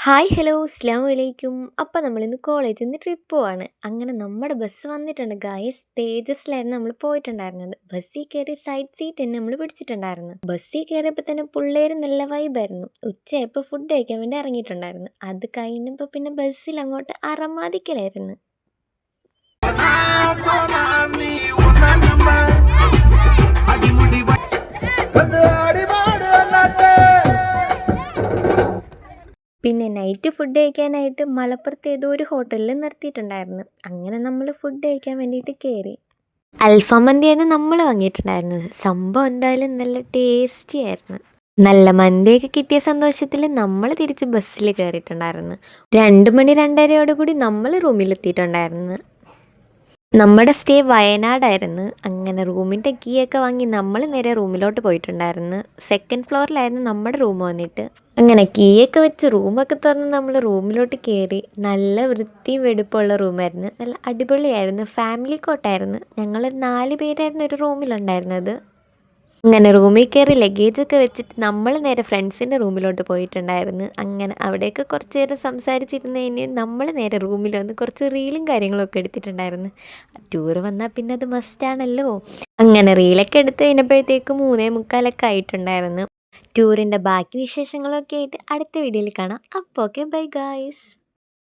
Hi hello അസ്സലാമു അലൈക്കും. അപ്പോൾ നമ്മളിന്ന് കോളേജിൽ നിന്ന് ട്രിപ്പ് പോവാണ്. അങ്ങനെ നമ്മുടെ ബസ് വന്നിട്ടുണ്ട് ഗായ്സ്. തേജസിലായിരുന്നു നമ്മൾ പോയിട്ടുണ്ടായിരുന്നത്. ബസ്സിൽ കയറി സൈഡ് സീറ്റ് തന്നെ നമ്മൾ പിടിച്ചിട്ടുണ്ടായിരുന്നു. ബസ്സിൽ കയറിയപ്പോൾ തന്നെ പിള്ളേർ നല്ല വൈബായിരുന്നു. ഉച്ചയായപ്പോൾ ഫുഡ് കഴിക്കാൻ വേണ്ടി ഇറങ്ങിയിട്ടുണ്ടായിരുന്നു. അത് കഴിഞ്ഞപ്പോൾ പിന്നെ ബസ്സിൽ അങ്ങോട്ട് അറമാദിക്കലായിരുന്നു. പിന്നെ നൈറ്റ് ഫുഡ് കഴിക്കാനായിട്ട് മലപ്പുറത്ത് ഏതോ ഒരു ഹോട്ടലിൽ നിർത്തിയിട്ടുണ്ടായിരുന്നു. അങ്ങനെ നമ്മൾ ഫുഡ് കഴിക്കാൻ വേണ്ടിയിട്ട് കയറി. അൽഫാം മന്തിയാണ് നമ്മൾ വാങ്ങിയിട്ടുണ്ടായിരുന്നത്. സംഭവം എന്തായാലും നല്ല ടേസ്റ്റി ആയിരുന്നു. നല്ല മന്തിയൊക്കെ കിട്ടിയ സന്തോഷത്തിൽ നമ്മൾ തിരിച്ച് ബസ്സിൽ കയറിയിട്ടുണ്ടായിരുന്നു. 2 മണി 2:30 നമ്മൾ റൂമിലെത്തിയിട്ടുണ്ടായിരുന്നു. നമ്മുടെ സ്റ്റേ വയനാടായിരുന്നു. അങ്ങനെ റൂമിൻ്റെ കീ ഒക്കെ വാങ്ങി നമ്മൾ നേരെ റൂമിലോട്ട് പോയിട്ടുണ്ടായിരുന്നു. സെക്കൻഡ് ഫ്ലോറിലായിരുന്നു നമ്മുടെ റൂം വന്നിട്ട്. അങ്ങനെ കീ ഒക്കെ വെച്ച് റൂമൊക്കെ തുറന്ന് നമ്മൾ റൂമിലോട്ട് കയറി. നല്ല വൃത്തിയും വെടുപ്പുള്ള റൂമായിരുന്നു. നല്ല അടിപൊളിയായിരുന്നു. ഫാമിലി കോട്ടായിരുന്നു. ഞങ്ങളൊരു 4 പേരായിരുന്നു ഒരു റൂമിലുണ്ടായിരുന്നത്. അങ്ങനെ റൂമിൽ കയറി ലഗേജൊക്കെ വെച്ചിട്ട് നമ്മൾ നേരെ ഫ്രണ്ട്സിൻ്റെ റൂമിലോട്ട് പോയിട്ടുണ്ടായിരുന്നു. അങ്ങനെ അവിടെയൊക്കെ കുറച്ച് നേരം സംസാരിച്ചിരുന്ന് കഴിഞ്ഞ് നമ്മൾ നേരെ റൂമിൽ വന്ന് കുറച്ച് റീലും കാര്യങ്ങളൊക്കെ എടുത്തിട്ടുണ്ടായിരുന്നു. ടൂറ് വന്നാൽ പിന്നെ അത് മസ്റ്റാണല്ലോ. അങ്ങനെ റീലൊക്കെ എടുത്ത് കഴിഞ്ഞപ്പോഴത്തേക്ക് 3:45 ആയിട്ടുണ്ടായിരുന്നു. ടൂറിൻ്റെ ബാക്കി വിശേഷങ്ങളൊക്കെ ആയിട്ട് അടുത്ത വീഡിയോയിൽ കാണാം. അപ്പോൾ ഓക്കെ, ബൈ ഗായ്സ്.